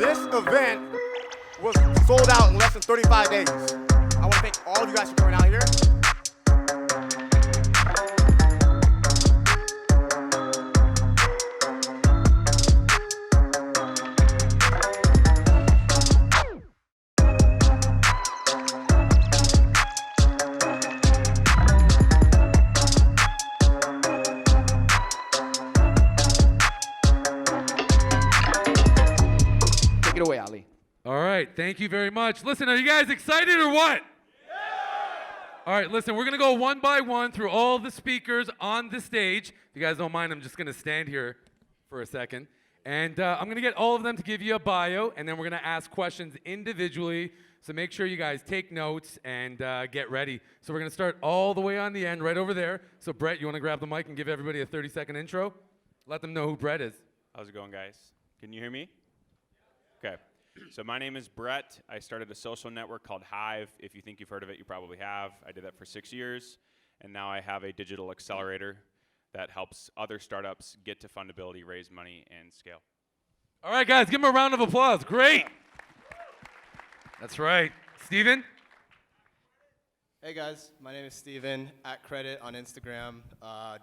This event was sold out in less than 35 days. I want to thank all of you guys for coming out here. Take it away, Ali. All right, thank you very much. Listen, are you guys excited or what? Yeah! All right, listen, we're going to go one by one through all the speakers on the stage. If you guys don't mind, I'm just going to stand here for a second. And I'm going to get all of them to give you a bio, and then we're going to ask questions individually. So make sure you guys take notes and get ready. So we're going to start all the way on the end, right over there. So Brett, you want to grab the mic and give everybody a 30-second intro? Let them know who Brett is. How's it going, guys? Can you hear me? Okay. So my name is Brett. I started a social network called Hive. If you think you've heard of it, you probably have. I did that for 6 years, and now I have a digital accelerator that helps other startups get to fundability, raise money, and scale. All right, guys, give them a round of applause. Great. That's right. Steven? Hey guys, my name is Steven, @credit on Instagram.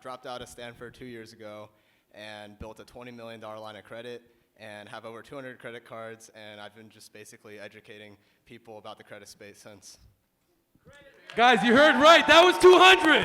Dropped out of Stanford 2 years ago and built a $20 million line of credit and have over 200 credit cards, and I've been just basically educating people about the credit space since. Guys, you heard right. That was 200.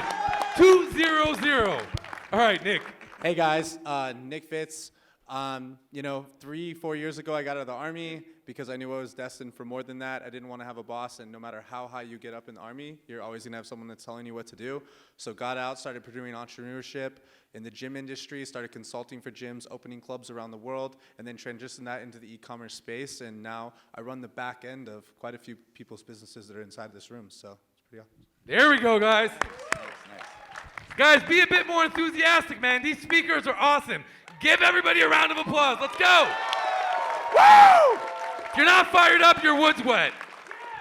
200. All right, Nick. Hey guys, Nick Fitz. 3-4 years ago I got out of the Army because I knew I was destined for more than that. I didn't want to have a boss, and no matter how high you get up in the Army, you're always going to have someone that's telling you what to do. So got out, started pursuing entrepreneurship in the gym industry, started consulting for gyms, opening clubs around the world, and then transitioned that into the e-commerce space. And now I run the back end of quite a few people's businesses that are inside this room. So it's pretty awesome. There we go, guys. Nice. Guys, be a bit more enthusiastic, man. These speakers are awesome. Give everybody a round of applause. Let's go. Woo! If you're not fired up, your wood's wet.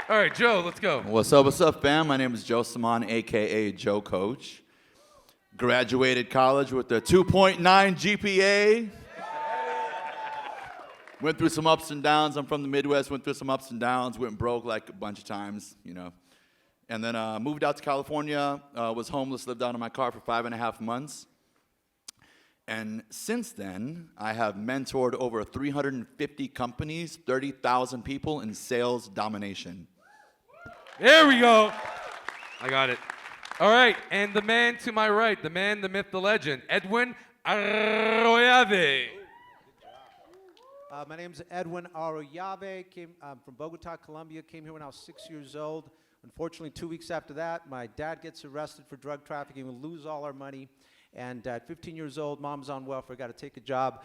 All right, Joe, let's go. What's up, fam? My name is Joe Simon, a.k.a. Joe Coach. Graduated college with a 2.9 GPA. Went through some ups and downs. I'm from the Midwest. Went through some ups and downs. Went broke like a bunch of times, And then moved out to California. Was homeless, lived out in my car for 5.5 months. And since then, I have mentored over 350 companies, 30,000 people in sales domination. There we go. I got it. All right, and the man to my right, the man, the myth, the legend, Edwin Arroyave. My name is Edwin Arroyave. I'm from Bogota, Colombia. Came here when I was 6 years old. Unfortunately, 2 weeks after that, my dad gets arrested for drug trafficking. We lose all our money. And at 15 years old, mom's on welfare, got to take a job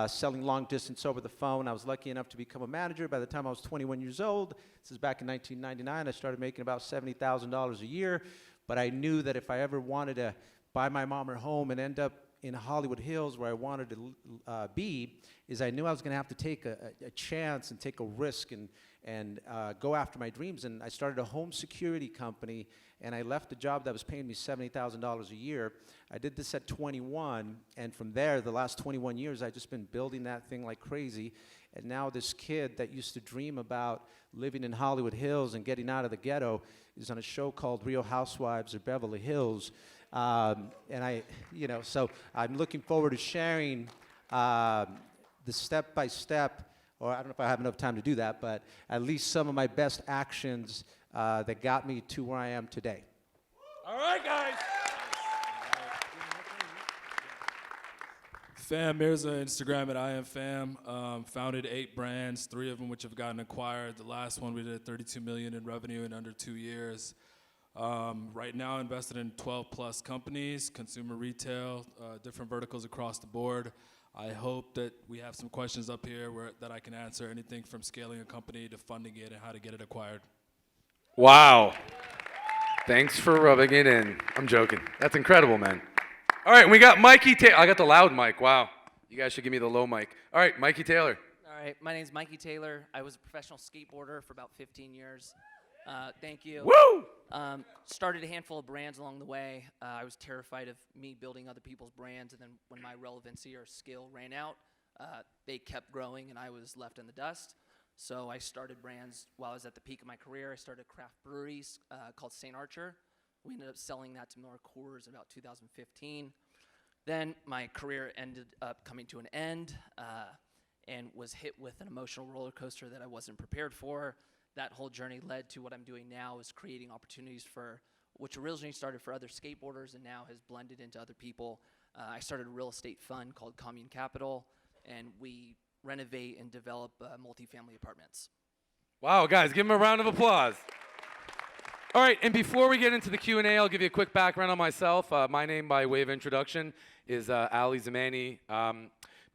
selling long distance over the phone. I was lucky enough to become a manager. By the time I was 21 years old, this is back in 1999, I started making about $70,000 a year. But I knew that if I ever wanted to buy my mom her home and end up in Hollywood Hills where I wanted to be, is I knew I was going to have to take a chance and take a risk and go after my dreams. And I started a home security company, and I left a job that was paying me $70,000 a year. I did this at 21, and from there, the last 21 years, I've just been building that thing like crazy. And now this kid that used to dream about living in Hollywood Hills and getting out of the ghetto is on a show called Real Housewives of Beverly Hills. So I'm looking forward to sharing the step-by-step, or I don't know if I have enough time to do that, but at least some of my best actions that got me to where I am today. All right, guys. Fam Mirza, Instagram at IamFam. Founded 8 brands, 3 of them which have gotten acquired. The last one we did $32 million in revenue in under 2 years. Right now invested in 12 plus companies, consumer retail, different verticals across the board. I hope that we have some questions up here that I can answer, anything from scaling a company to funding it and how to get it acquired. Wow. Thanks for rubbing it in. I'm joking. That's incredible, man. All right, we got Mikey Taylor. I got the loud mic. Wow. You guys should give me the low mic. All right, Mikey Taylor. All right, my name's Mikey Taylor. I was a professional skateboarder for about 15 years. Thank you. Woo! Started a handful of brands along the way. I was terrified of me building other people's brands, and then when my relevancy or skill ran out, They kept growing, and I was left in the dust. So I started brands while I was at the peak of my career. I started craft breweries called St. Archer. We ended up selling that to Miller Coors in about 2015. Then my career ended up coming to an end and was hit with an emotional roller coaster that I wasn't prepared for. That whole journey led to what I'm doing now, is creating opportunities for, which originally started for other skateboarders and now has blended into other people. I started a real estate fund called Commune Capital, and we renovate and develop multifamily apartments. Wow, guys, give him a round of applause. All right, and before we get into the Q&A, I'll give you a quick background on myself. My name, by way of introduction, is Ali Zamani.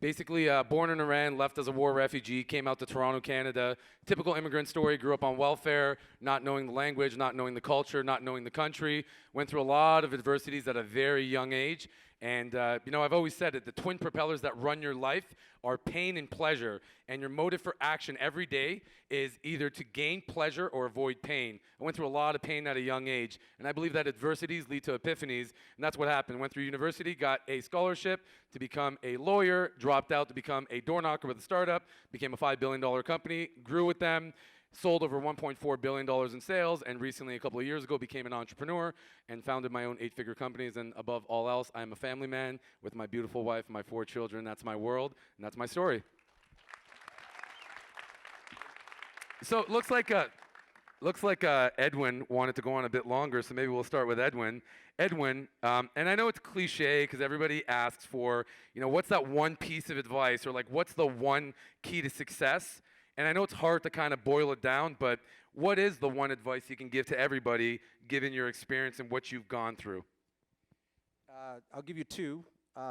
Basically, born in Iran, left as a war refugee, came out to Toronto, Canada. Typical immigrant story, grew up on welfare, not knowing the language, not knowing the culture, not knowing the country. Went through a lot of adversities at a very young age. And, I've always said it, the twin propellers that run your life are pain and pleasure. And your motive for action every day is either to gain pleasure or avoid pain. I went through a lot of pain at a young age. And I believe that adversities lead to epiphanies. And that's what happened. Went through university, got a scholarship to become a lawyer, dropped out to become a door knocker with a startup, became a $5 billion company, grew with them, sold over $1.4 billion in sales, and recently, a couple of years ago, became an entrepreneur and founded my own 8-figure companies. And above all else, I'm a family man with my beautiful wife and my 4 children. That's my world, and that's my story. So it looks like Edwin wanted to go on a bit longer, so maybe we'll start with Edwin. Edwin, and I know it's cliche because everybody asks for, what's that one piece of advice, or like what's the one key to success? And I know it's hard to kind of boil it down, but what is the one advice you can give to everybody, given your experience and what you've gone through? I'll give you 2.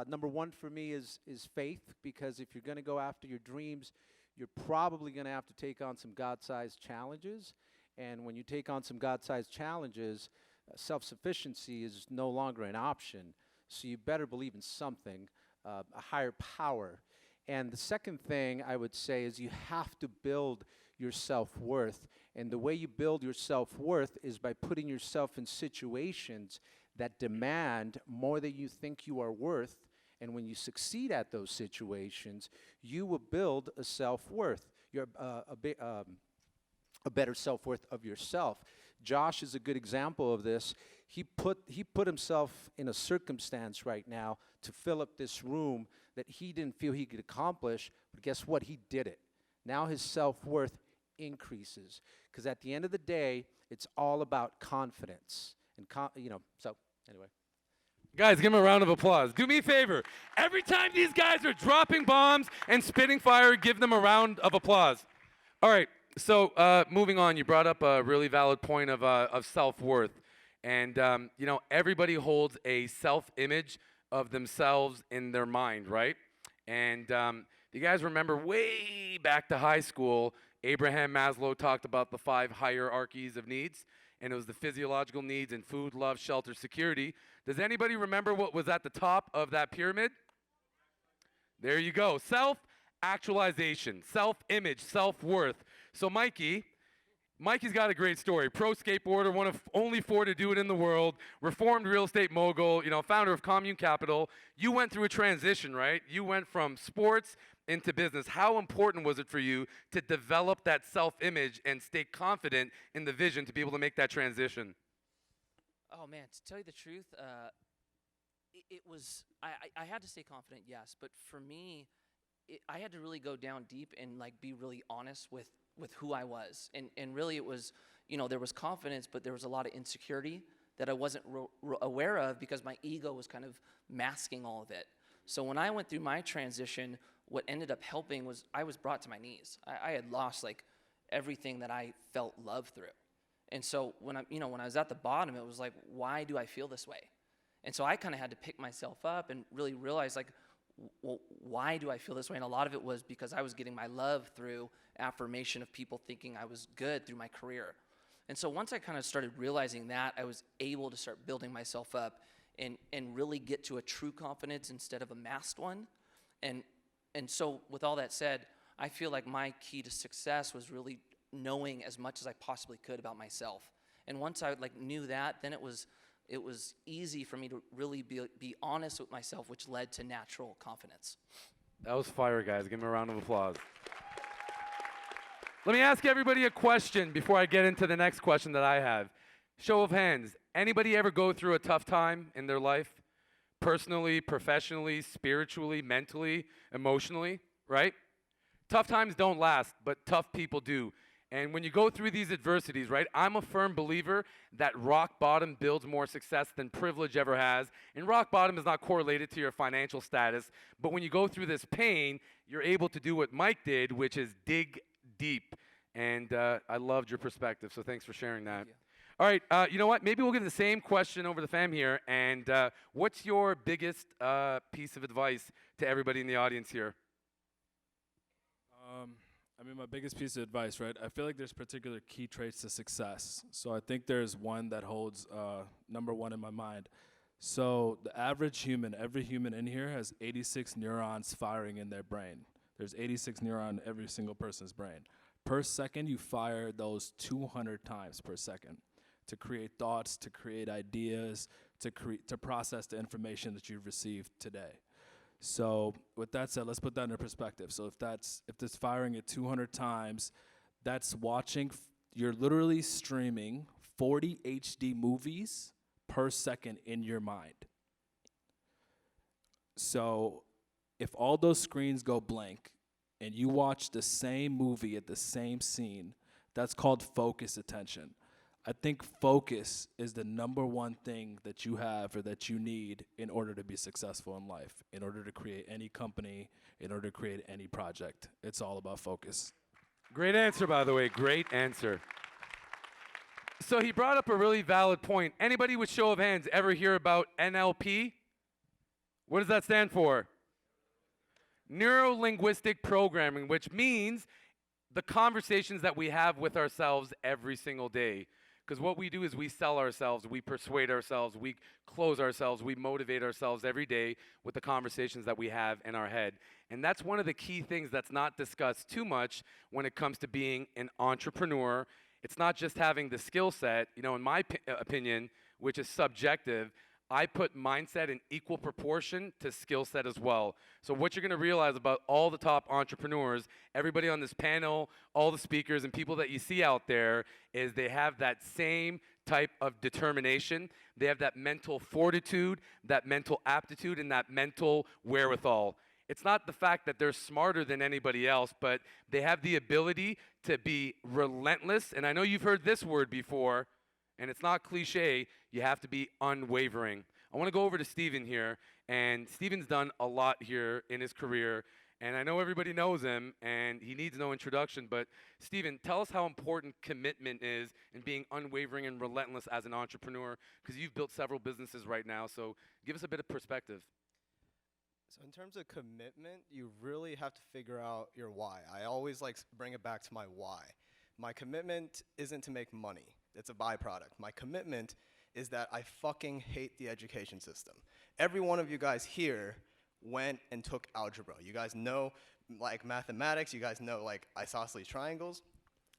Number 1 for me is faith, because if you're going to go after your dreams, you're probably going to have to take on some God-sized challenges. And when you take on some God-sized challenges, self-sufficiency is no longer an option. So you better believe in something, a higher power. And the second thing I would say is you have to build your self-worth. And the way you build your self-worth is by putting yourself in situations that demand more than you think you are worth. And when you succeed at those situations, you will build a self-worth, a better self-worth of yourself. Josh is a good example of this. He put himself in a circumstance right now to fill up this room that he didn't feel he could accomplish, but guess what? He did it. Now his self-worth increases, because at the end of the day, it's all about confidence. And so anyway. Guys, give them a round of applause. Do me a favor. Every time these guys are dropping bombs and spitting fire, give them a round of applause. All right, so moving on, you brought up a really valid point of self-worth. And, everybody holds a self-image of themselves in their mind, right? And you guys remember way back to high school, Abraham Maslow talked about the 5 hierarchies of needs, and it was the physiological needs and food, love, shelter, security. Does anybody remember what was at the top of that pyramid? There you go. Self-actualization, self-image, self-worth. So Mikey's got a great story. Pro skateboarder, one of only 4 to do it in the world, reformed real estate mogul, founder of Commune Capital. You went through a transition, right? You went from sports into business. How important was it for you to develop that self-image and stay confident in the vision to be able to make that transition? Oh man, to tell you the truth, it was, I had to stay confident, yes, but for me, I had to really go down deep and be really honest with who I was. And really it was, there was confidence, but there was a lot of insecurity that I wasn't aware of because my ego was kind of masking all of it. So when I went through my transition, what ended up helping was I was brought to my knees. I had lost everything that I felt love through. And so when I was at the bottom, it was like, why do I feel this way? And so I kind of had to pick myself up and really realize well, why do I feel this way? And a lot of it was because I was getting my love through affirmation of people thinking I was good through my career. And so once I kind of started realizing that, I was able to start building myself up and really get to a true confidence instead of a masked one. And so with all that said, I feel like my key to success was really knowing as much as I possibly could about myself. And once I knew that, then it was easy for me to really be honest with myself, which led to natural confidence. That was fire, guys. Give him a round of applause. Let me ask everybody a question before I get into the next question that I have. Show of hands. Anybody ever go through a tough time in their life? Personally, professionally, spiritually, mentally, emotionally, right? Tough times don't last, but tough people do. And when you go through these adversities, right, I'm a firm believer that rock bottom builds more success than privilege ever has. And rock bottom is not correlated to your financial status. But when you go through this pain, you're able to do what Mike did, which is dig deep. And I loved your perspective, so thanks for sharing that. All right, you know what? Maybe we'll give the same question over the fam here. And what's your biggest piece of advice to everybody in the audience here? I mean, my biggest piece of advice, right? I feel like there's particular key traits to success. So I think there's one that holds number one in my mind. So the average human, every human in here has 86 neurons firing in their brain. There's 86 neurons in every single person's brain. Per second, you fire those 200 times per second to create thoughts, to create ideas, to process the information that you've received today. So with that said, let's put that into perspective. So if it's firing at 200 times, that's you're literally streaming 40 HD movies per second in your mind. So if all those screens go blank and you watch the same movie at the same scene, that's called focused attention. I think focus is the number one thing that you have or that you need in order to be successful in life, in order to create any company, in order to create any project. It's all about focus. Great answer, by the way. Great answer. So he brought up a really valid point. Anybody with show of hands ever hear about NLP? What does that stand for? Neuro linguistic programming, which means the conversations that we have with ourselves every single day. Because what we do is we sell ourselves, we persuade ourselves, we close ourselves, we motivate ourselves every day with the conversations that we have in our head. And that's one of the key things that's not discussed too much when it comes to being an entrepreneur. It's not just having the skill set. You know, in my opinion, which is subjective, I put mindset in equal proportion to skill set as well. So what you're going to realize about all the top entrepreneurs, everybody on this panel, all the speakers and people that you see out there, is they have that same type of determination. They have that mental fortitude, that mental aptitude, and that mental wherewithal. It's not the fact that they're smarter than anybody else, but they have the ability to be relentless. And I know you've heard this word before, and it's not cliche, you have to be unwavering. I want to go over to Steven here, and Steven's done a lot here in his career, and I know everybody knows him, and he needs no introduction, but Steven, tell us how important commitment is in being unwavering and relentless as an entrepreneur, because you've built several businesses right now, so give us a bit of perspective. So in terms of commitment, you really have to figure out your why. I always bring it back to my why. My commitment isn't to make money. It's a byproduct. My commitment is that I fucking hate the education system. Every one of you guys here went and took algebra. You guys know mathematics, you guys know isosceles triangles.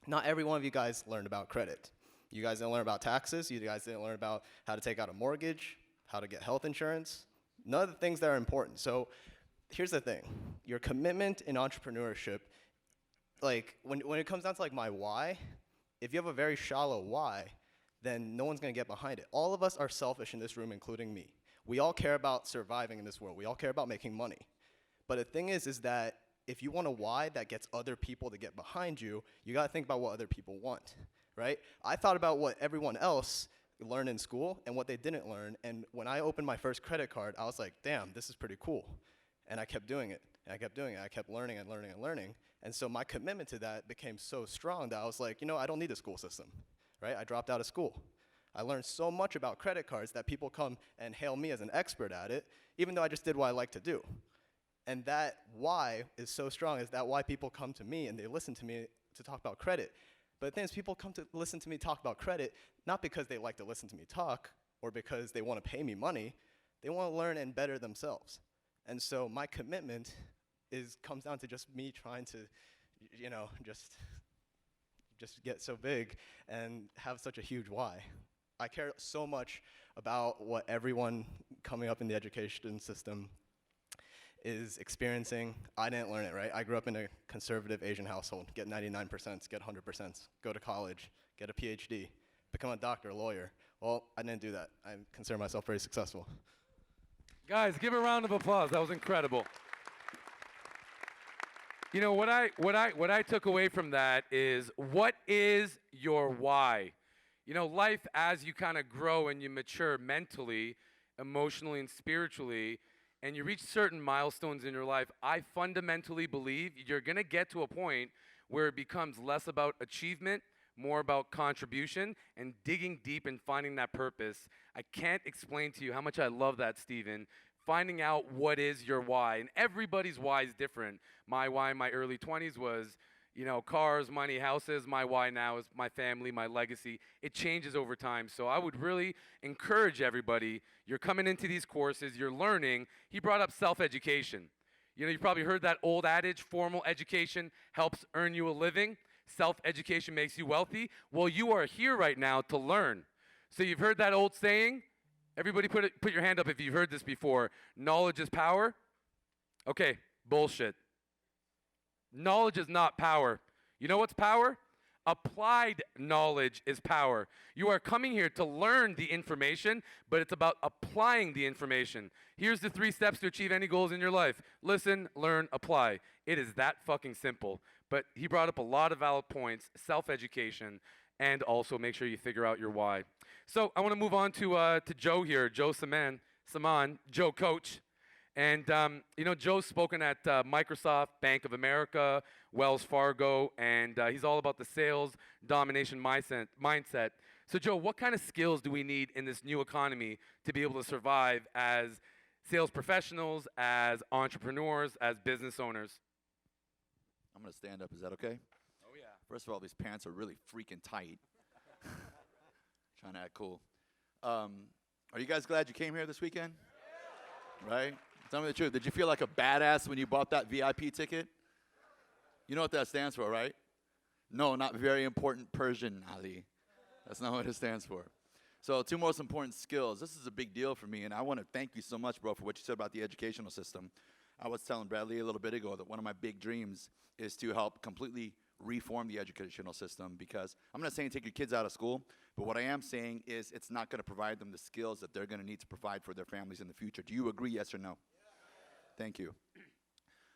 Not every one of you guys learned about credit. You guys didn't learn about taxes, you guys didn't learn about how to take out a mortgage, how to get health insurance, none of the things that are important. So here's the thing, your commitment in entrepreneurship, when it comes down to my why, if you have a very shallow why, then no one's gonna get behind it. All of us are selfish in this room, including me. We all care about surviving in this world. We all care about making money. But the thing is that if you want a why that gets other people to get behind you, you gotta think about what other people want, right? I thought about what everyone else learned in school and what they didn't learn, and when I opened my first credit card, I was like, damn, this is pretty cool. And I kept doing it, and I kept doing it. I kept learning and learning and learning. And so my commitment to that became so strong that I was like, I don't need a school system, right? I dropped out of school. I learned so much about credit cards that people come and hail me as an expert at it, even though I just did what I like to do. And that why is so strong, is that why people come to me and they listen to me to talk about credit. But the thing is, people come to listen to me talk about credit, not because they like to listen to me talk, or because they want to pay me money. They want to learn and better themselves. And so my commitment comes down to just me trying to, just get so big and have such a huge why. I care so much about what everyone coming up in the education system is experiencing. I didn't learn it, right? I grew up in a conservative Asian household. Get 99%, get 100%, go to college, get a PhD, become a doctor, a lawyer. Well, I didn't do that. I consider myself very successful. Guys, give a round of applause. That was incredible. You know, what I took away from that is, what is your why? You know, life, as you kind of grow and you mature mentally, emotionally, and spiritually, and you reach certain milestones in your life, I fundamentally believe you're going to get to a point where it becomes less about achievement, more about contribution, and digging deep and finding that purpose. I can't explain to you how much I love that, Stephen. Finding out what is your why. And everybody's why is different. My why in my early 20s was, you know, cars, money, houses. My why now is my family, my legacy. It changes over time. So I would really encourage everybody, you're coming into these courses, you're learning. He brought up self-education. You know, you've probably heard that old adage, formal education helps earn you a living. Self-education makes you wealthy. Well, you are here right now to learn. So you've heard that old saying? Everybody put your hand up if you've heard this before. Knowledge is power. Okay, bullshit. Knowledge is not power. You know what's power? Applied knowledge is power. You are coming here to learn the information, but it's about applying the information. Here's the 3 steps to achieve any goals in your life. Listen, learn, apply. It is that fucking simple. But he brought up a lot of valid points, self-education, and also make sure you figure out your why. So I want to move on to Joe here, Joe Saman, Joe Coach. And, you know, Joe's spoken at Microsoft, Bank of America, Wells Fargo, and he's all about the sales domination mindset. So, Joe, what kind of skills do we need in this new economy to be able to survive as sales professionals, as entrepreneurs, as business owners? I'm going to stand up. Is that okay? Oh, yeah. First of all, these pants are really freaking tight. Trying to act cool. Are you guys glad you came here this weekend? Yeah. Right? Tell me the truth. Did you feel like a badass when you bought that VIP ticket? You know what that stands for, right? No, not very important Persian, Ali. That's not what it stands for. So 2 most important skills. This is a big deal for me, and I want to thank you so much, bro, for what you said about the educational system. I was telling Bradley a little bit ago that one of my big dreams is to help completely reform the educational system, because I'm not saying take your kids out of school, but what I am saying is it's not going to provide them the skills that they're going to need to provide for their families in the future. Do you agree, yes or no? Thank you.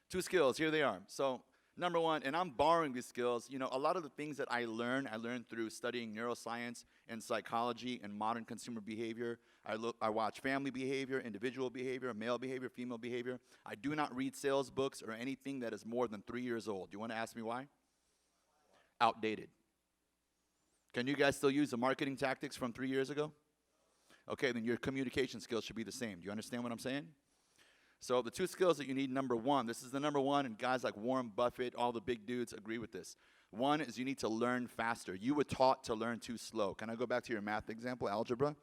2 skills, here they are. So number 1, and I'm borrowing these skills. You know, a lot of the things that I learned through studying neuroscience and psychology and modern consumer behavior. I watch family behavior, individual behavior, male behavior, female behavior. I do not read sales books or anything that is more than 3 years old. Do you want to ask me why? Outdated. Can you guys still use the marketing tactics from 3 years ago? Okay, then your communication skills should be the same. Do you understand what I'm saying? So the 2 skills that you need, number 1, this is the number 1, and guys like Warren Buffett, all the big dudes agree with this. 1 is you need to learn faster. You were taught to learn too slow. Can I go back to your math example, algebra?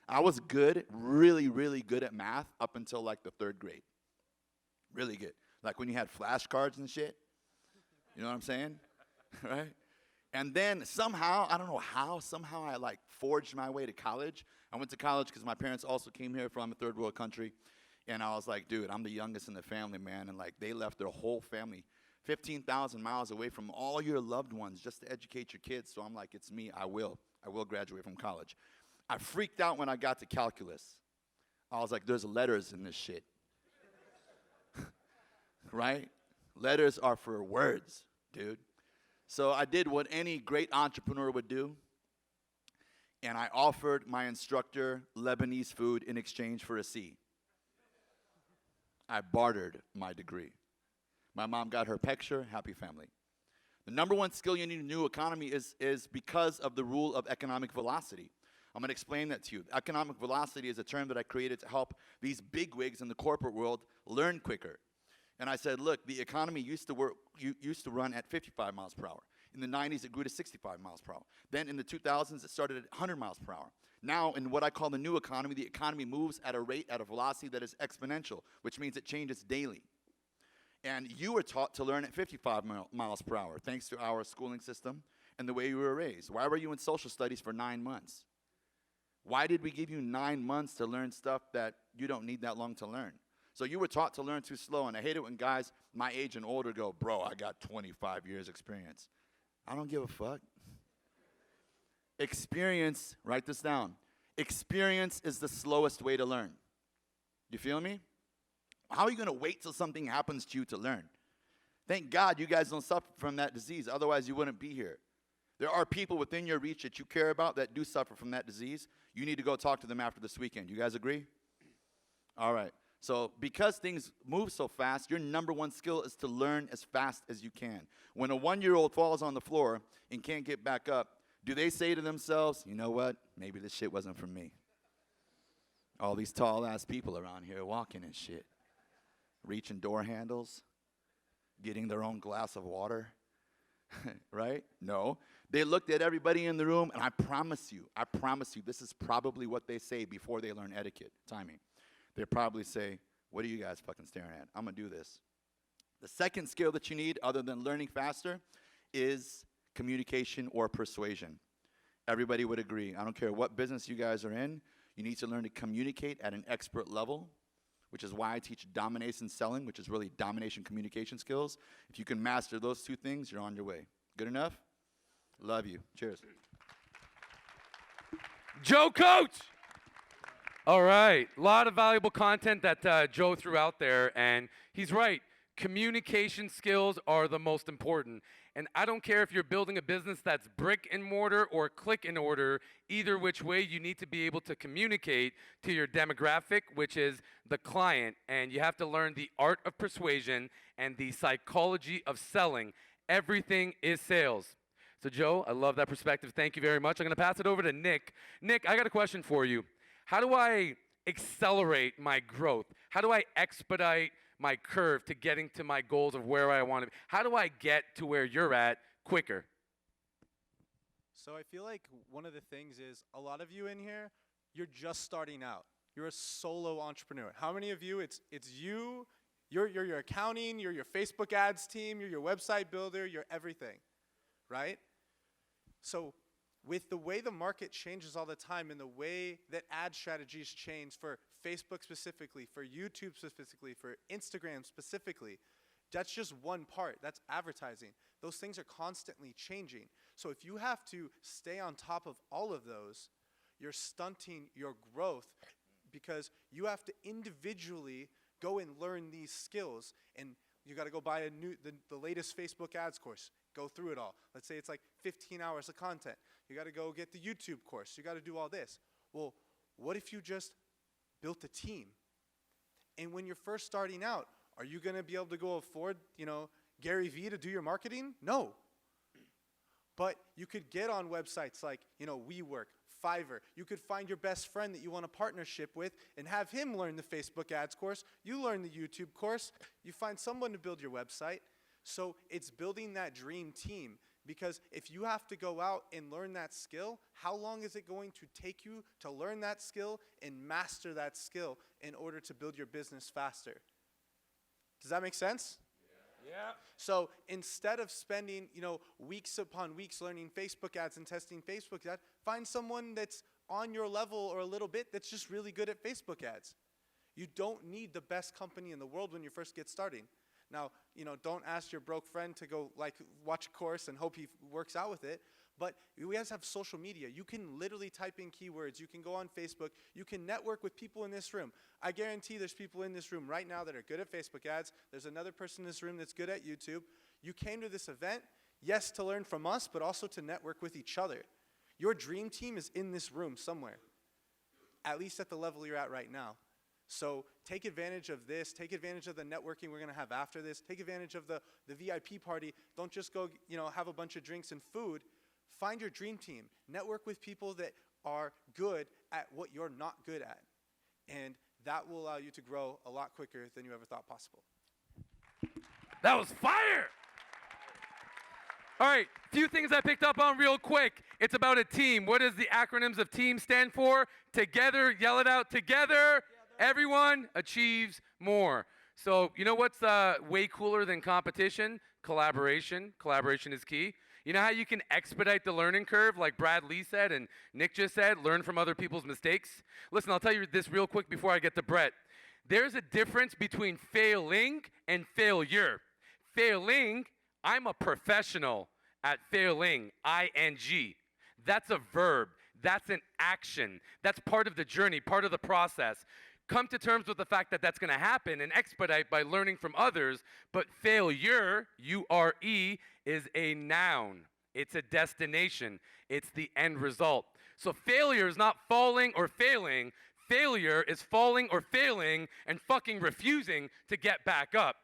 I was good, really, really good at math up until like the 3rd grade. Really good. Like when you had flashcards and shit. You know what I'm saying? Right? And then somehow, I don't know how, somehow I like forged my way to college. I went to college because my parents also came here from a 3rd world country. And I was like, dude, I'm the youngest in the family, man. And like they left their whole family 15,000 miles away from all your loved ones just to educate your kids. So I'm like, it's me, I will graduate from college. I freaked out when I got to calculus. I was like, there's letters in this shit. Right? Letters are for words, dude. So I did what any great entrepreneur would do, and I offered my instructor Lebanese food in exchange for a C. I bartered my degree. My mom got her picture, happy family. The number 1 skill you need in a new economy is because of the rule of economic velocity. I'm going to explain that to you. Economic velocity is a term that I created to help these bigwigs in the corporate world learn quicker. And I said, look, the economy used to run at 55 miles per hour. In the 90s, it grew to 65 miles per hour. Then in the 2000s, it started at 100 miles per hour. Now, in what I call the new economy, the economy moves at a velocity that is exponential, which means it changes daily. And you were taught to learn at 55 miles per hour, thanks to our schooling system and the way you were raised. Why were you in social studies for 9 months? Why did we give you 9 months to learn stuff that you don't need that long to learn? So you were taught to learn too slow, and I hate it when guys my age and older go, bro, I got 25 years experience. I don't give a fuck. Experience, write this down. Experience is the slowest way to learn. You feel me? How are you going to wait till something happens to you to learn? Thank God you guys don't suffer from that disease. Otherwise, you wouldn't be here. There are people within your reach that you care about that do suffer from that disease. You need to go talk to them after this weekend. You guys agree? All right. So because things move so fast, your number one skill is to learn as fast as you can. When a 1-year-old falls on the floor and can't get back up, do they say to themselves, you know what? Maybe this shit wasn't for me. All these tall-ass people around here walking and shit. Reaching door handles. Getting their own glass of water. Right? No. They looked at everybody in the room, and I promise you, this is probably what they say before they learn etiquette, timing. They probably say, what are you guys fucking staring at? I'm going to do this. The second skill that you need, other than learning faster, is communication or persuasion. Everybody would agree. I don't care what business you guys are in, you need to learn to communicate at an expert level, which is why I teach domination selling, which is really domination communication skills. If you can master those two things, you're on your way. Good enough? Love you. Cheers. Joe Coach! All right, a lot of valuable content that Joe threw out there, and he's right. Communication skills are the most important. And I don't care if you're building a business that's brick and mortar or click and order, either which way you need to be able to communicate to your demographic, which is the client. And you have to learn the art of persuasion and the psychology of selling. Everything is sales. So Joe, I love that perspective. Thank you very much. I'm gonna pass it over to Nick. Nick, I got a question for you. How do I accelerate my growth? How do I expedite my curve to getting to my goals of where I want to be? How do I get to where you're at quicker? So I feel like one of the things is a lot of you in here, you're just starting out. You're a solo entrepreneur. How many of you, it's you, you're your accounting, you're your Facebook ads team, you're your website builder, you're everything, right? So with the way the market changes all the time and the way that ad strategies change for Facebook specifically, for YouTube specifically, for Instagram specifically, that's just one part. That's advertising. Those things are constantly changing. So if you have to stay on top of all of those, you're stunting your growth because you have to individually go and learn these skills. And you got to go buy the latest Facebook ads course. Go through it all. Let's say it's like 15 hours of content. You got to go get the YouTube course. You got to do all this. Well, what if you just built a team? And when you're first starting out, are you going to be able to go afford, Gary Vee to do your marketing? No. But you could get on websites like, WeWork, Fiverr. You could find your best friend that you want a partnership with and have him learn the Facebook ads course. You learn the YouTube course. You find someone to build your website. So it's building that dream team, because if you have to go out and learn that skill, how long is it going to take you to learn that skill and master that skill in order to build your business faster? Does that make sense? Yeah. So instead of spending, weeks upon weeks learning Facebook ads and testing Facebook ads, find someone that's on your level or a little bit that's just really good at Facebook ads. You don't need the best company in the world when you first get starting. Now, don't ask your broke friend to go watch a course and hope he works out with it. But we guys have social media. You can literally type in keywords. You can go on Facebook. You can network with people in this room. I guarantee there's people in this room right now that are good at Facebook ads. There's another person in this room that's good at YouTube. You came to this event, yes, to learn from us, but also to network with each other. Your dream team is in this room somewhere, at least at the level you're at right now. So take advantage of this. Take advantage of the networking we're going to have after this. Take advantage of the VIP party. Don't just go, have a bunch of drinks and food. Find your dream team. Network with people that are good at what you're not good at. And that will allow you to grow a lot quicker than you ever thought possible. That was fire! All right, few things I picked up on real quick. It's about a team. What does the acronyms of team stand for? Together, yell it out, together. Everyone achieves more. So you know what's way cooler than competition? Collaboration. Collaboration is key. You know how you can expedite the learning curve, like Brad Lee said and Nick just said, learn from other people's mistakes? Listen, I'll tell you this real quick before I get to Brett. There's a difference between failing and failure. Failing, I'm a professional at failing, ing. That's a verb. That's an action. That's part of the journey, part of the process. Come to terms with the fact that that's going to happen and expedite by learning from others. But failure, U-R-E, is a noun. It's a destination. It's the end result. So failure is not falling or failing. Failure is falling or failing and fucking refusing to get back up.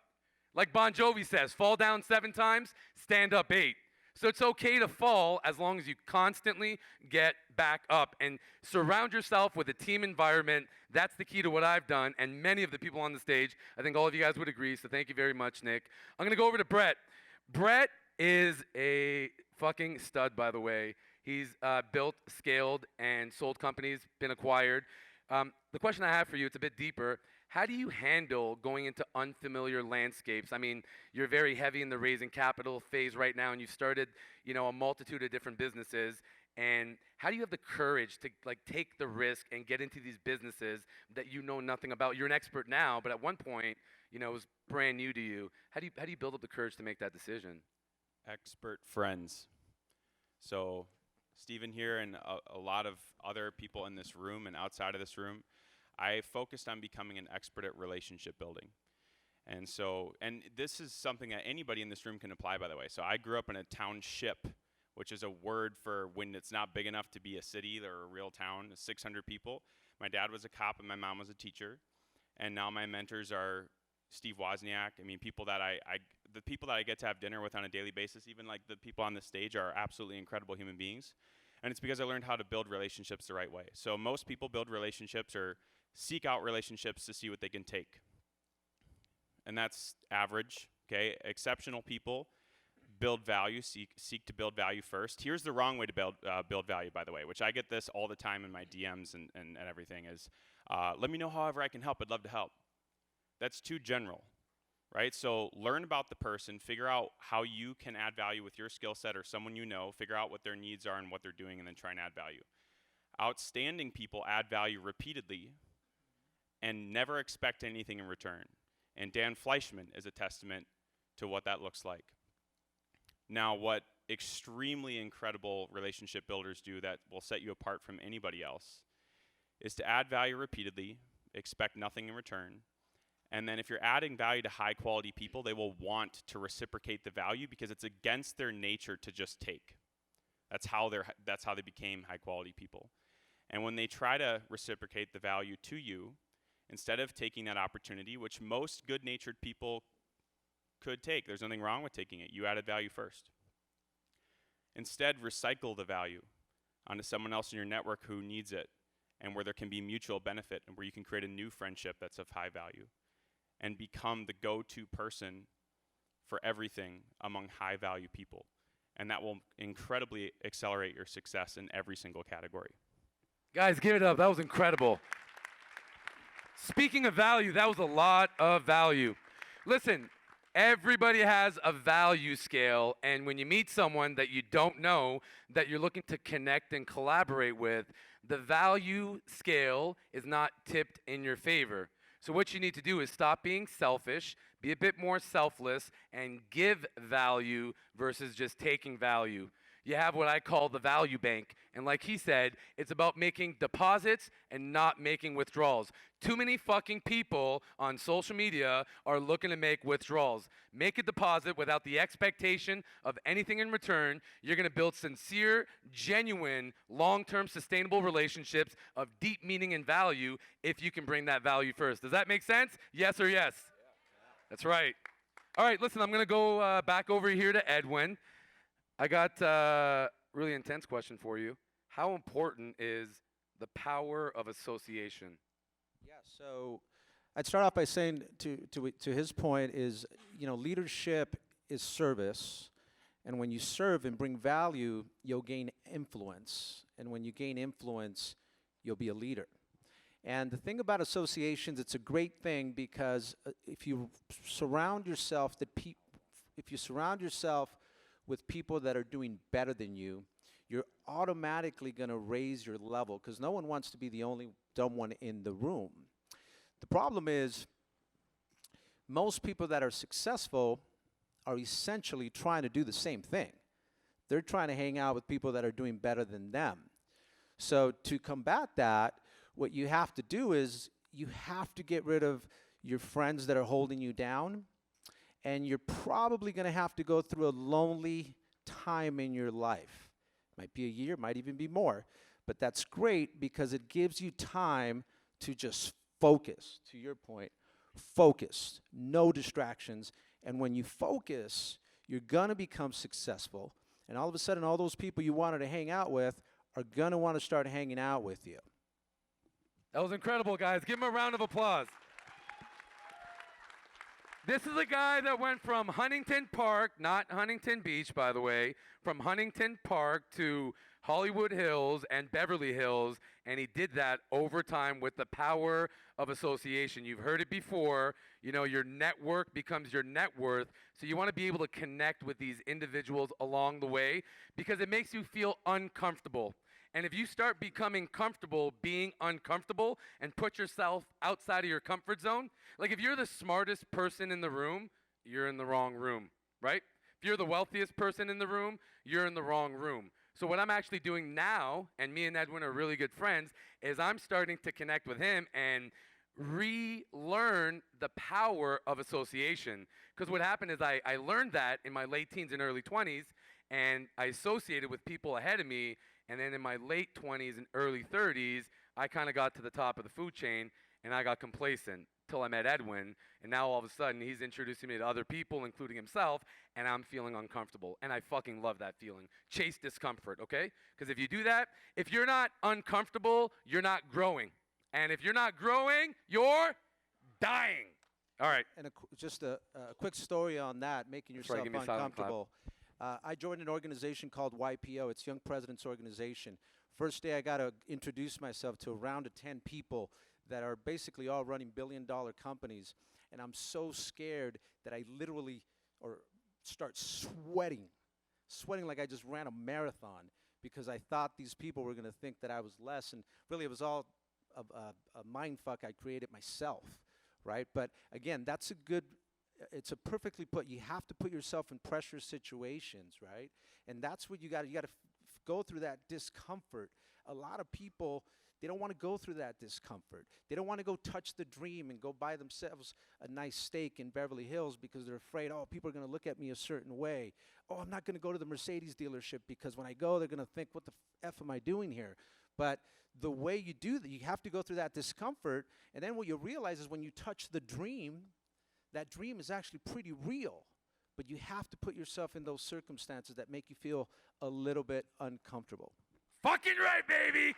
Like Bon Jovi says, fall down 7 times, stand up 8. So it's okay to fall as long as you constantly get back up and surround yourself with a team environment. That's the key to what I've done, and many of the people on the stage, I think all of you guys would agree, so thank you very much, Nick. I'm going to go over to Brett. Brett is a fucking stud, by the way. He's built, scaled, and sold companies, been acquired. The question I have for you, it's a bit deeper. How do you handle going into unfamiliar landscapes? I mean, you're very heavy in the raising capital phase right now, and you've started, a multitude of different businesses. And how do you have the courage to take the risk and get into these businesses that you know nothing about? You're an expert now, but at one point, it was brand new to you. How do you build up the courage to make that decision? Expert friends. So Stephen here and a lot of other people in this room and outside of this room, I focused on becoming an expert at relationship building. And this is something that anybody in this room can apply, by the way. So I grew up in a township, which is a word for when it's not big enough to be a city or a real town, 600 people. My dad was a cop and my mom was a teacher. And now my mentors are Steve Wozniak. I mean, the people that I get to have dinner with on a daily basis, even like the people on the stage, are absolutely incredible human beings. And it's because I learned how to build relationships the right way. So most people build relationships or seek out relationships to see what they can take. And that's average, okay? Exceptional people build value, seek to build value first. Here's the wrong way to build value, by the way, which I get this all the time in my DMs and everything is, let me know however I can help. I'd love to help. That's too general, right? So learn about the person, figure out how you can add value with your skill set or someone you know, figure out what their needs are and what they're doing, and then try and add value. Outstanding people add value repeatedly and never expect anything in return. And Dan Fleischman is a testament to what that looks like. Now, what extremely incredible relationship builders do that will set you apart from anybody else is to add value repeatedly, expect nothing in return, and then if you're adding value to high quality people, they will want to reciprocate the value because it's against their nature to just take. That's how they became high quality people. And when they try to reciprocate the value to you, instead of taking that opportunity, which most good-natured people could take, there's nothing wrong with taking it. You added value first. Instead, recycle the value onto someone else in your network who needs it and where there can be mutual benefit and where you can create a new friendship that's of high value and become the go-to person for everything among high-value people. And that will incredibly accelerate your success in every single category. Guys, give it up. That was incredible. Speaking of value, that was a lot of value. Listen, everybody has a value scale, and when you meet someone that you don't know, that you're looking to connect and collaborate with, the value scale is not tipped in your favor. So what you need to do is stop being selfish, be a bit more selfless, and give value versus just taking value. You have what I call the value bank. And like he said, it's about making deposits and not making withdrawals. Too many fucking people on social media are looking to make withdrawals. Make a deposit without the expectation of anything in return. You're going to build sincere, genuine, long-term sustainable relationships of deep meaning and value if you can bring that value first. Does that make sense? Yes or yes? That's right. All right, listen, I'm going to go back over here to Edwin. I got a really intense question for you. How important is the power of association? Yeah, so I'd start off by saying to his point is, leadership is service. And when you serve and bring value, you'll gain influence. And when you gain influence, you'll be a leader. And the thing about associations, it's a great thing because if you surround yourself with people that are doing better than you, you're automatically going to raise your level because no one wants to be the only dumb one in the room. The problem is most people that are successful are essentially trying to do the same thing. They're trying to hang out with people that are doing better than them. So to combat that, what you have to do is you have to get rid of your friends that are holding you down, and you're probably going to have to go through a lonely time in your life. Might be a year, might even be more. But that's great because it gives you time to just focus, to your point. Focus, no distractions. And when you focus, you're going to become successful. And all of a sudden, all those people you wanted to hang out with are going to want to start hanging out with you. That was incredible, guys. Give him a round of applause. This is a guy that went from Huntington Park, not Huntington Beach, by the way, from Huntington Park to Hollywood Hills and Beverly Hills, and he did that over time with the power of association. You've heard it before. You know, your network becomes your net worth, so you want to be able to connect with these individuals along the way because it makes you feel uncomfortable. And if you start becoming comfortable being uncomfortable and put yourself outside of your comfort zone, like if you're the smartest person in the room, you're in the wrong room, right? If you're the wealthiest person in the room, you're in the wrong room. So what I'm actually doing now, and me and Edwin are really good friends, is I'm starting to connect with him and relearn the power of association. Because what happened is I learned that in my late teens and early 20s, and I associated with people ahead of me. And then in my late 20s and early 30s, I kind of got to the top of the food chain, and I got complacent till I met Edwin. And now all of a sudden, he's introducing me to other people, including himself, and I'm feeling uncomfortable. And I fucking love that feeling. Chase discomfort, okay? Because if you do that, if you're not uncomfortable, you're not growing. And if you're not growing, you're dying. All right. And just a quick story on that, making yourself give me a silent clap. uncomfortable. I joined an organization called YPO. It's Young Presidents Organization. First day, I got to introduce myself to a round of 10 people that are basically all running billion-dollar companies. And I'm so scared that I literally start sweating like I just ran a marathon because I thought these people were going to think that I was less. And really, it was all a mind fuck I created myself, right? But again, it's a perfectly put. You have to put yourself in pressure situations, right? And that's what you got to go through that discomfort. A lot of people, they don't want to go through that discomfort. They don't want to go touch the dream and go buy themselves a nice steak in Beverly Hills because they're afraid, oh, people are going to look at me a certain way. Oh, I'm not going to go to the Mercedes dealership because when I go, they're going to think, what the F am I doing here? But the way you do that, you have to go through that discomfort. And then what you realize is when you touch the dream, that dream is actually pretty real, but you have to put yourself in those circumstances that make you feel a little bit uncomfortable. Fucking right, baby.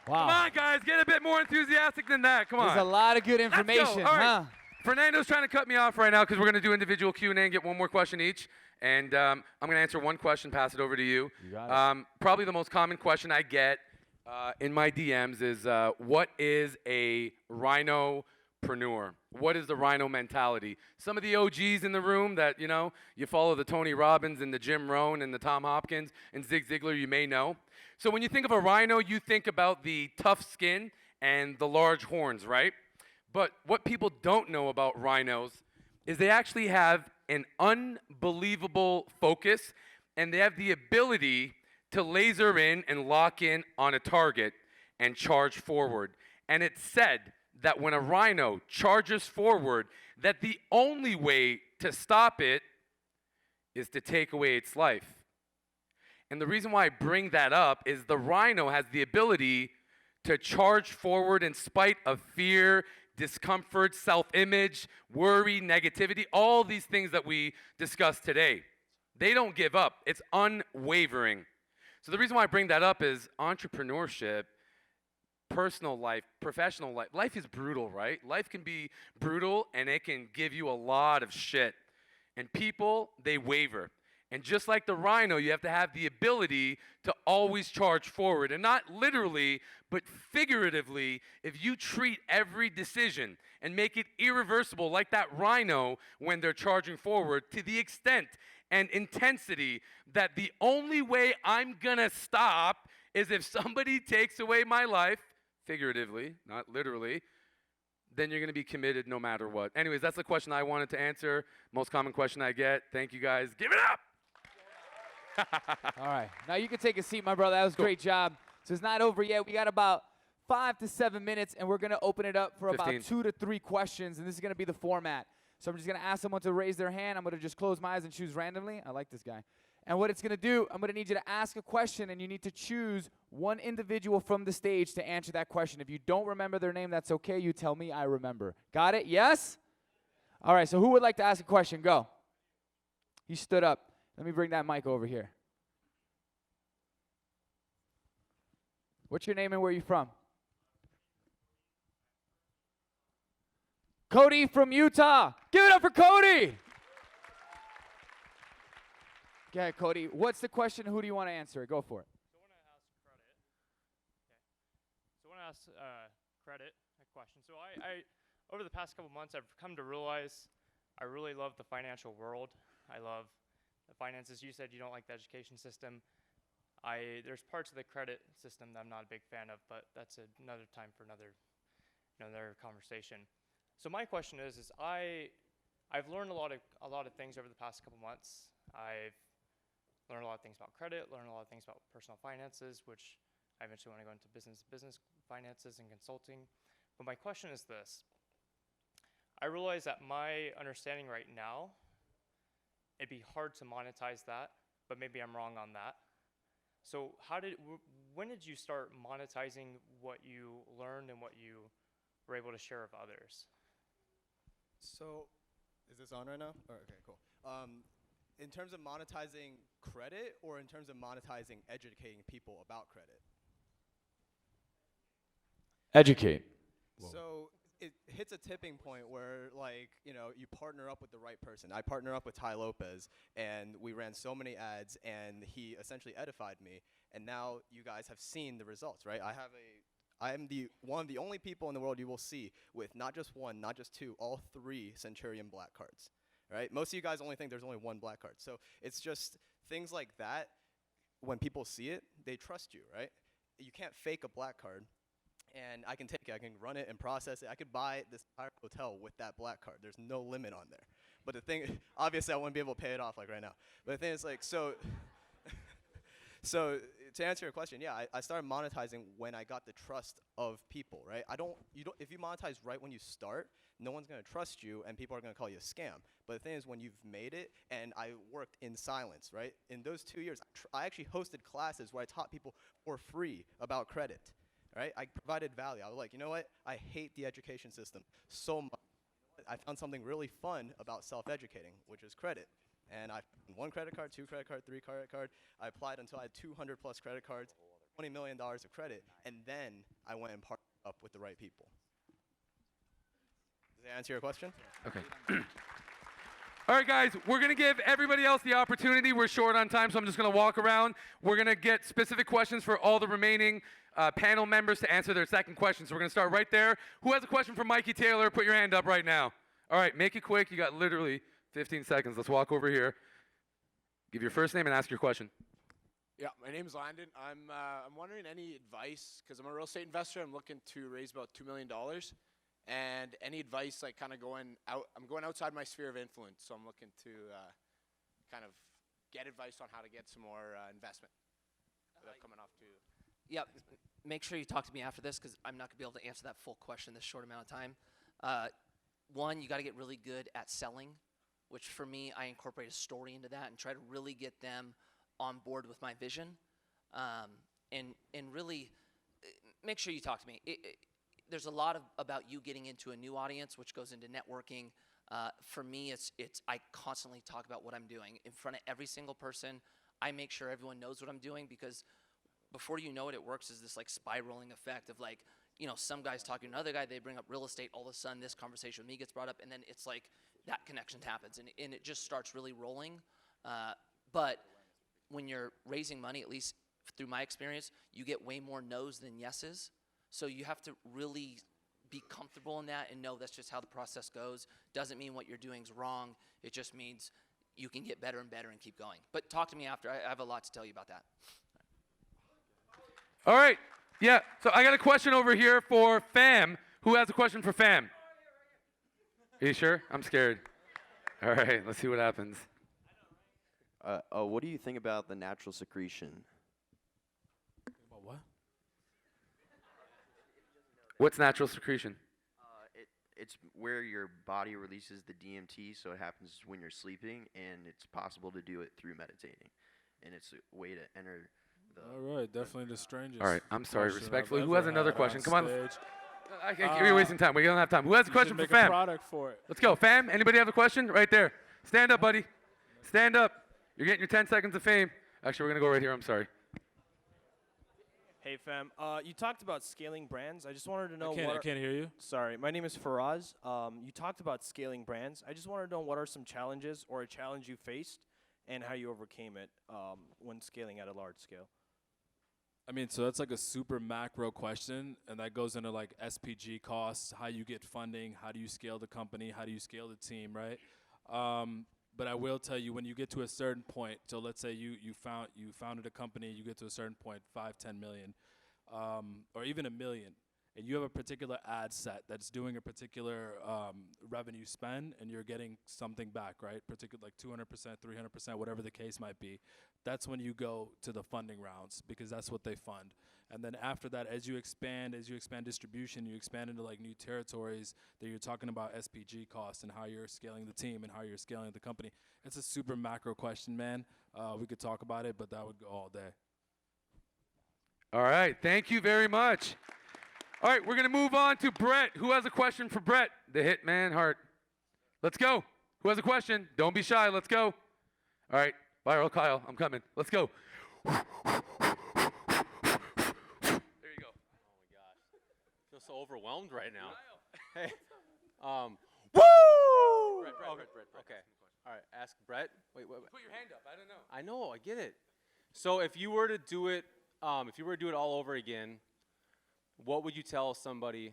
Wow. Come on, guys. Get a bit more enthusiastic than that. Come on. There's a lot of good Let's go. information, All right. huh? Fernando's trying to cut me off right now because we're going to do individual Q&A and get one more question each. And I'm going to answer one question, pass it over to you. You got it. Probably the most common question I get in my DMs is, what is a rhinopreneur? What is the rhino mentality? Some of the OGs in the room that, you follow the Tony Robbins and the Jim Rohn and the Tom Hopkins and Zig Ziglar, you may know. So when you think of a rhino, you think about the tough skin and the large horns, right? But what people don't know about rhinos is they actually have an unbelievable focus, and they have the ability to laser in and lock in on a target and charge forward. And it's said that when a rhino charges forward, that the only way to stop it is to take away its life. And the reason why I bring that up is the rhino has the ability to charge forward in spite of fear, discomfort, self-image, worry, negativity, all these things that we discussed today. They don't give up. It's unwavering. So the reason why I bring that up is entrepreneurship, personal life, professional life. Life is brutal, right? Life can be brutal, and it can give you a lot of shit. And people, they waver. And just like the rhino, you have to have the ability to always charge forward. And not literally, but figuratively, if you treat every decision and make it irreversible like that rhino when they're charging forward to the extent and intensity that the only way I'm gonna stop is if somebody takes away my life, figuratively, not literally, then you're going to be committed no matter what. Anyways, that's the question I wanted to answer. Most common question I get. Thank you guys. Give it up. All right. Now you can take a seat, my brother. That was a great job. So it's not over yet. We got about 5 to 7 minutes, and we're going to open it up for 15. about 2 to 3 questions, and this is going to be the format. So I'm just going to ask someone to raise their hand. I'm going to just close my eyes and choose randomly. I like this guy. And what it's going to do, I'm going to need you to ask a question, and you need to choose one individual from the stage to answer that question. If you don't remember their name, that's okay. You tell me I remember. Got it? Yes? All right, so who would like to ask a question? Go. He stood up. Let me bring that mic over here. What's your name and where are you from? Cody from Utah. Give it up for Cody. Go ahead, Cody. What's the question? Who do you want to answer it? Go for it. So I want to ask credit a question. So I over the past couple months, I've come to realize I really love the financial world. I love the finances. You said you don't like the education system. There's parts of the credit system that I'm not a big fan of, but that's another time for another conversation. So my question is I've learned a lot of things over the past couple months. I've learned a lot of things about credit, learned a lot of things about personal finances, which I eventually want to go into business finances and consulting. But my question is this. I realize that my understanding right now, it'd be hard to monetize that, but maybe I'm wrong on that. So when did you start monetizing what you learned and what you were able to share with others? So, is this on right now? Okay, cool. In terms of monetizing credit or in terms of monetizing educating people about credit? Educate. So it hits a tipping point where, like, you partner up with the right person. I partner up with Ty Lopez, and we ran so many ads, and he essentially edified me. And now you guys have seen the results, right? I am one of the only people in the world you will see with not just one, not just two, all 3 Centurion black cards, right? Most of you guys only think there's only 1 black card. So it's just things like that. When people see it, they trust you, right? You can't fake a black card. And I can take it, I can run it and process it. I could buy this entire hotel with that black card. There's no limit on there. But the thing, obviously I wouldn't be able to pay it off like right now. But the thing is, like, so to answer your question, yeah, I started monetizing when I got the trust of people, right? If you monetize right when you start, no one's gonna trust you and people are gonna call you a scam. But the thing is, when you've made it, and I worked in silence, right? In those 2 years, I actually hosted classes where I taught people for free about credit. Right? I provided value. I was like, you know what? I hate the education system so much. I found something really fun about self-educating, which is credit. And I found 1 credit card, 2 credit card, 3 credit card. I applied until I had 200 plus credit cards, $20 million of credit, and then I went and partnered up with the right people. Does that answer your question? Okay. All right, guys, we're going to give everybody else the opportunity. We're short on time, so I'm just going to walk around. We're going to get specific questions for all the remaining panel members to answer their second question. So we're going to start right there. Who has a question for Mikey Taylor? Put your hand up right now. All right, make it quick. You got literally 15 seconds. Let's walk over here. Give your first name and ask your question. Yeah, my name is Landon. I'm wondering any advice, because I'm a real estate investor. I'm looking to raise about $2 million. And any advice, like kind of going out, I'm going outside my sphere of influence. So I'm looking to kind of get advice on how to get some more investment without coming off to. Yeah, make sure you talk to me after this because I'm not going to be able to answer that full question in this short amount of time. One, you got to get really good at selling, which for me, I incorporate a story into that and try to really get them on board with my vision. And really make sure you talk to me. There's a lot about you getting into a new audience, which goes into networking. For me, I constantly talk about what I'm doing in front of every single person. I make sure everyone knows what I'm doing because before you know it, it works as this like spiraling effect of like, some guy's talking to another guy, they bring up real estate, all of a sudden this conversation with me gets brought up, and then it's like that connection happens, and it just starts really rolling. But when you're raising money, at least through my experience, you get way more no's than yeses. So you have to really be comfortable in that and know that's just how the process goes. Doesn't mean what you're doing is wrong. It just means you can get better and better and keep going. But talk to me after. I have a lot to tell you about that. All right. Yeah. So I got a question over here for Fam. Who has a question for Fam? Are you sure? I'm scared. All right, let's see what happens. What do you think about the natural secretion? About what? What's natural secretion? It's where your body releases the DMT, so it happens when you're sleeping, and it's possible to do it through meditating. And it's a way to enter the... All right, definitely the strangest. All right, I'm sorry, question respectfully. I've Who has ever another had question? Come on. stage. I can't, you're wasting time. We don't have time. Who has a You question should for make a Fam? product for it. Let's go. Fam, anybody have a question? Right there. Stand up, buddy. Stand up. You're getting your 10 seconds of fame. Actually, we're going to go right here. I'm sorry. Hey fam, you talked about scaling brands. I just wanted to know I can't hear you. Sorry, my name is Faraz. You talked about scaling brands. I just wanted to know what are some challenges or a challenge you faced and how you overcame it when scaling at a large scale. I mean, so that's like a super macro question, and that goes into like SPG costs, how you get funding, how do you scale the company, how do you scale the team, right? But I will tell you, when you get to a certain point, so let's say you founded a company, you get to a certain point, 5, 10 million, or even $1 million, and you have a particular ad set that's doing a particular revenue spend, and you're getting something back, right? Particular like 200%, 300%, whatever the case might be. That's when you go to the funding rounds, because that's what they fund. And then after that, as you expand distribution, you expand into like new territories that you're talking about SPG costs and how you're scaling the team and how you're scaling the company. It's a super macro question, man. We could talk about it, but that would go all day. All right. Thank you very much. All right, we're going to move on to Brett. Who has a question for Brett, the Hitman Hart? Let's go. Who has a question? Don't be shy. Let's go. All right. Viral Kyle, I'm coming. Let's go. I feel so overwhelmed right now. Hey, woo! Brett, okay. All right, ask Brett. Wait. Put your hand up. I don't know. I know, I get it. So if you were to do it, all over again, what would you tell somebody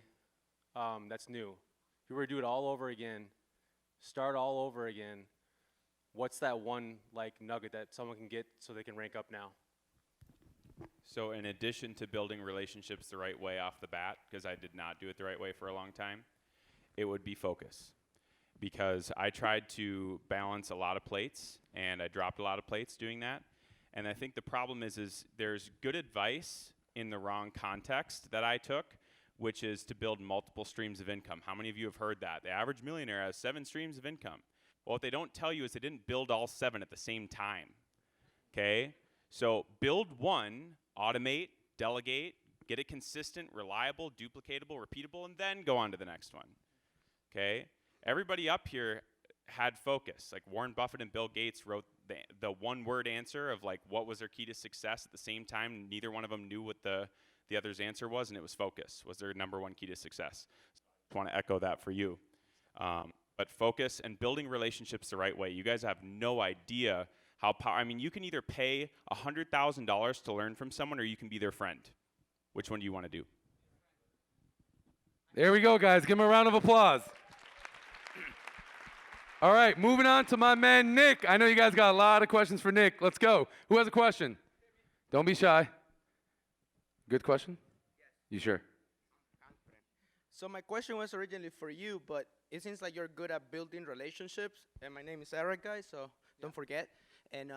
that's new? If you were to do it all over again, start all over again, what's that one like nugget that someone can get so they can rank up now? So in addition to building relationships the right way off the bat, because I did not do it the right way for a long time, it would be focus. Because I tried to balance a lot of plates, and I dropped a lot of plates doing that. And I think the problem is there's good advice in the wrong context that I took, which is to build multiple streams of income. How many of you have heard that? The average millionaire has 7 streams of income. Well, what they don't tell you is they didn't build all 7 at the same time, okay? So build one, automate, delegate, get it consistent, reliable, duplicatable, repeatable, and then go on to the next one, okay? Everybody up here had focus. Like Warren Buffett and Bill Gates wrote the one-word answer of like what was their key to success. At the same time, neither one of them knew what the other's answer was, and it was focus was their #1 key to success. So I just want to echo that for you. But focus and building relationships the right way. You guys have no idea how I mean, you can either pay $100,000 to learn from someone, or you can be their friend. Which one do you want to do? There we go, guys. Give him a round of applause. All right, moving on to my man, Nick. I know you guys got a lot of questions for Nick. Let's go. Who has a question? Don't be shy. Good question? Yes. You sure? So my question was originally for you, but it seems like you're good at building relationships. And my name is Eric, guys, so don't forget. And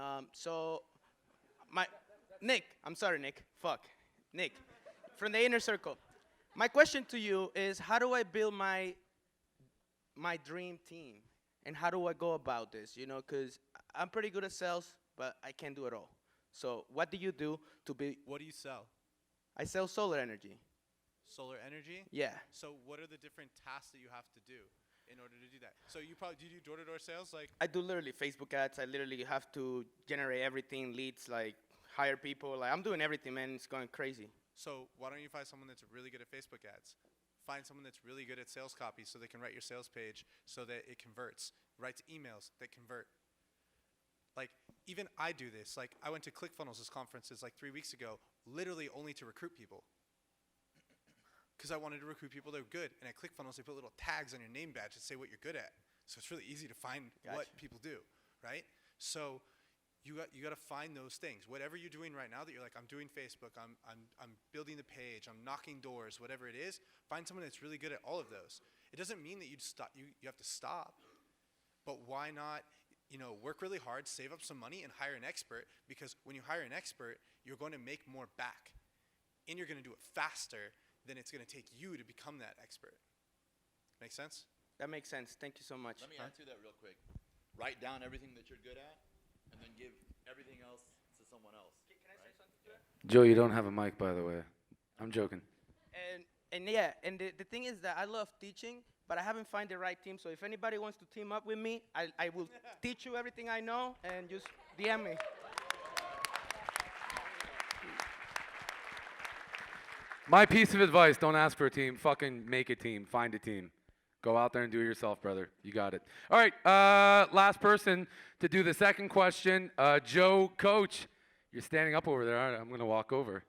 Nick, I'm sorry, Nick. Nick, from the inner circle. My question to you is, how do I build my dream team? And how do I go about this? You know, because I'm pretty good at sales, but I can't do it all. So what do you do to be? What do you sell? I sell solar energy. Solar energy? Yeah. So what are the different tasks that you have to do in order to do that? So you probably, do you do door-to-door sales? Like I do literally Facebook ads. I literally have to generate everything, leads, like hire people. Like I'm doing everything, man. It's going crazy. So why don't you find someone that's really good at Facebook ads? Find someone that's really good at sales copy so they can write your sales page so that it converts. Writes emails that convert. Like, even I do this. Like, I went to ClickFunnels' conferences like 3 weeks ago, literally only to recruit people. Because I wanted to recruit people that are good. And at ClickFunnels, they put little tags on your name badge that say what you're good at. So it's really easy to find what people do, right? So you got to find those things. Whatever you're doing right now that you're like, I'm doing Facebook, I'm building the page, I'm knocking doors, whatever it is, find someone that's really good at all of those. It doesn't mean that you have to stop, but why not, work really hard, save up some money, and hire an expert? Because when you hire an expert, you're going to make more back, and you're going to do it faster than it's going to take you to become that expert. Make sense? That makes sense. Thank you so much. Let me add to that real quick. Write down everything that you're good at, and then give everything else to someone else. Can I say something to that? Joe, you don't have a mic, by the way. I'm joking. And the thing is that I love teaching, but I haven't found the right team. So if anybody wants to team up with me, I will teach you everything I know, and just DM me. My piece of advice, don't ask for a team. Fucking make a team. Find a team. Go out there and do it yourself, brother. You got it. All right, last person to do the second question. Joe, coach, you're standing up over there. All right, I'm going to walk over.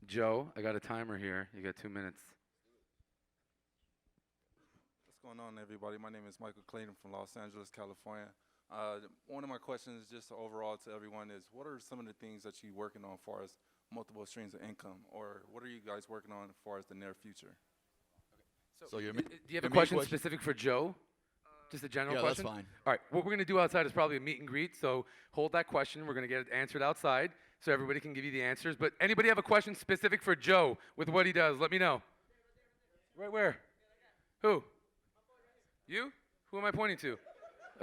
Joe, I got a timer here. You got 2 minutes. What's going on, everybody? My name is Michael Clayton from Los Angeles, California. One of my questions, just overall to everyone, is what are some of the things that you're working on as far as multiple streams of income, or what are you guys working on as far as the near future? So do you have a question specific for Joe? Just a general question? Yeah, that's fine. All right, what we're going to do outside is probably a meet and greet, so hold that question. We're going to get it answered outside so everybody can give you the answers. But anybody have a question specific for Joe with what he does? Let me know. Right where? Who? You? Who am I pointing to?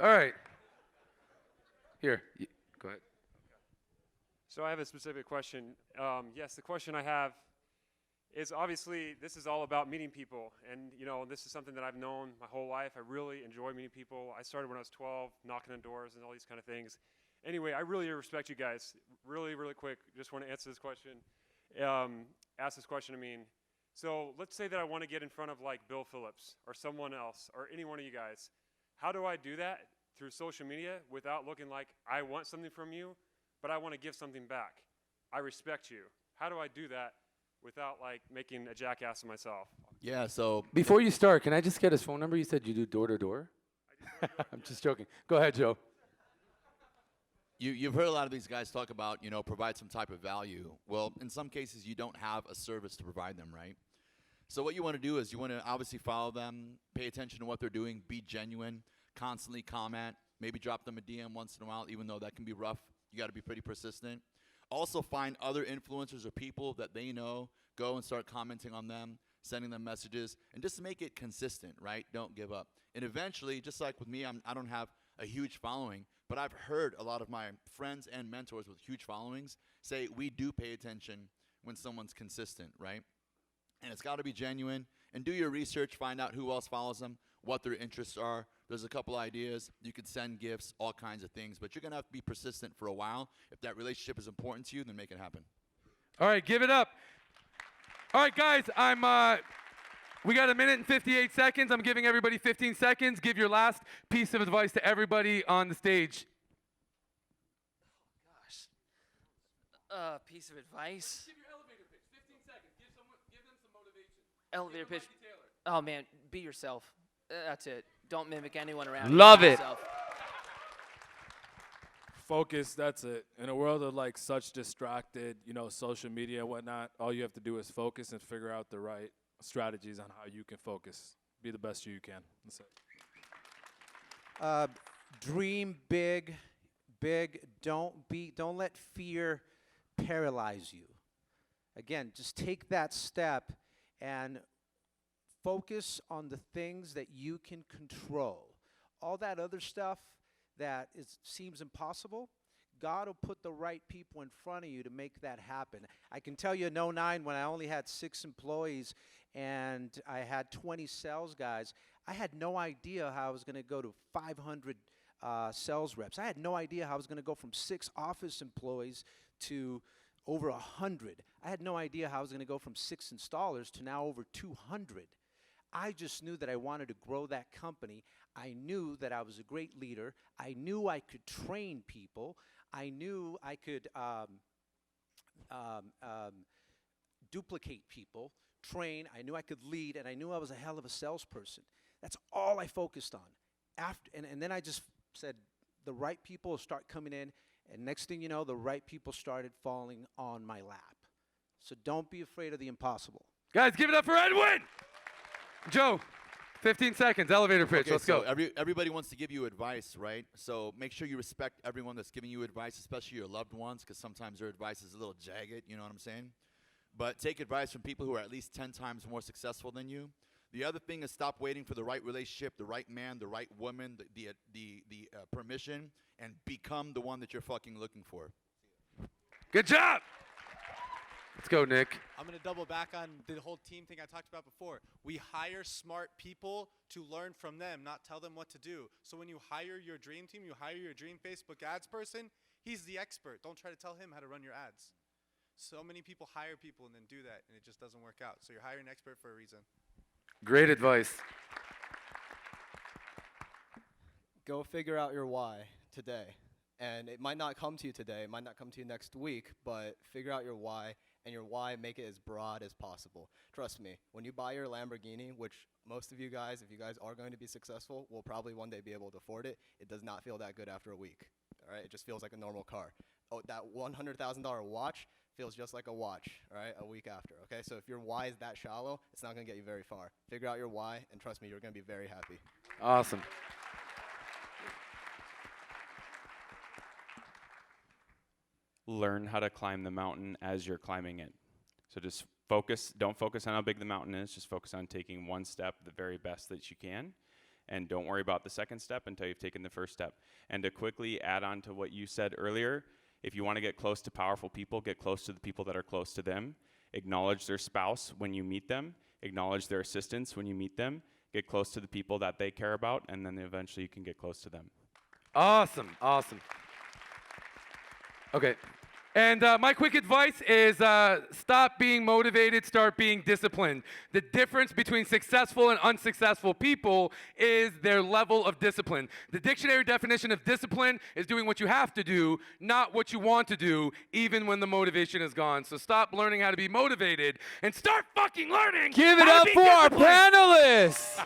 All right. Here, go ahead. So I have a specific question. Yes, the question I have is, obviously this is all about meeting people, and this is something that I've known my whole life. I really enjoy meeting people. I started when I was 12, knocking on doors and all these kind of things. Anyway, I really respect you guys. Really, really quick, just want to answer this question. Ask this question, So let's say that I want to get in front of like Bill Phillips or someone else or any one of you guys. How do I do that? Through social media without looking like I want something from you, but I want to give something back. I respect you. How do I do that without like making a jackass of myself? Yeah, so before you start, can I just get his phone number? You said you do door to door? I'm just joking. Go ahead, Joe. You've heard a lot of these guys talk about, provide some type of value. Well, in some cases, you don't have a service to provide them, right? So what you want to do is you want to obviously follow them, pay attention to what they're doing, be genuine, constantly comment, maybe drop them a DM once in a while, even though that can be rough. You got to be pretty persistent. Also find other influencers or people that they know, go and start commenting on them, sending them messages, and just make it consistent, right? Don't give up. And eventually, just like with me, I don't have a huge following, but I've heard a lot of my friends and mentors with huge followings say we do pay attention when someone's consistent, right? And it's got to be genuine. And do your research, find out who else follows them, what their interests are. There's a couple ideas. You could send gifts, all kinds of things, but you're going to have to be persistent for a while. If that relationship is important to you, then make it happen. All right, give it up. All right, guys, we got 1 minute and 58 seconds. I'm giving everybody 15 seconds. Give your last piece of advice to everybody on the stage. Piece of advice. Give your elevator pitch. 15 seconds. Give them some motivation. Elevator pitch. Oh man, be yourself. That's it. Don't mimic anyone around. Love you. Be it. yourself. Focus, that's it. In a world of like such distracted, social media and whatnot, all you have to do is focus and figure out the right strategies on how you can focus. Be the best you can. That's it. Dream big. Don't let fear paralyze you. Again, just take that step and focus on the things that you can control. All that other stuff that seems impossible, God will put the right people in front of you to make that happen. I can tell you in 2009, when I only had 6 employees and I had 20 sales guys, I had no idea how I was going to go to 500 sales reps. I had no idea how I was going to go from 6 office employees to over 100. I had no idea how I was going to go from 6 installers to now over 200. I just knew that I wanted to grow that company. I knew that I was a great leader. I knew I could train people. I knew I could duplicate people, train. I knew I could lead, and I knew I was a hell of a salesperson. That's all I focused on. And then I just said, the right people will start coming in, and next thing you know, the right people started falling on my lap. So don't be afraid of the impossible. Guys, give it up for Edwin. Joe, 15 seconds, elevator pitch. Okay, Let's so go. everybody wants to give you advice, right? So make sure you respect everyone that's giving you advice, especially your loved ones, because sometimes their advice is a little jagged, you know what I'm saying? But take advice from people who are at least 10 times more successful than you. The other thing is stop waiting for the right relationship, the right man, the right woman, the permission, and become the one that you're fucking looking for. Good job. Let's go, Nick. I'm going to double back on the whole team thing I talked about before. We hire smart people to learn from them, not tell them what to do. So when you hire your dream team, you hire your dream Facebook ads person, he's the expert. Don't try to tell him how to run your ads. So many people hire people and then do that, and it just doesn't work out. So you're hiring an expert for a reason. Great advice. Go figure out your why today. And it might not come to you today, it might not come to you next week, but figure out your why, and your why, make it as broad as possible. Trust me, when you buy your Lamborghini, which most of you guys, if you guys are going to be successful, will probably one day be able to afford it, it does not feel that good after a week. All right, it just feels like a normal car. Oh, that $100,000 watch feels just like a watch, all right, a week after, okay? So if your why is that shallow, it's not gonna get you very far. Figure out your why, and trust me, you're gonna be very happy. Awesome. Learn how to climb the mountain as you're climbing it. So just focus, don't focus on how big the mountain is, just focus on taking one step the very best that you can, and don't worry about the second step until you've taken the first step. And to quickly add on to what you said earlier, if you want to get close to powerful people, get close to the people that are close to them. Acknowledge their spouse when you meet them, acknowledge their assistants when you meet them, get close to the people that they care about, and then eventually you can get close to them. Awesome, awesome. Okay. And my quick advice is stop being motivated, start being disciplined. The difference between successful and unsuccessful people is their level of discipline. The dictionary definition of discipline is doing what you have to do, not what you want to do, even when the motivation is gone. So stop learning how to be motivated and start fucking learning. Give it how up to be for our disciplined. panelists.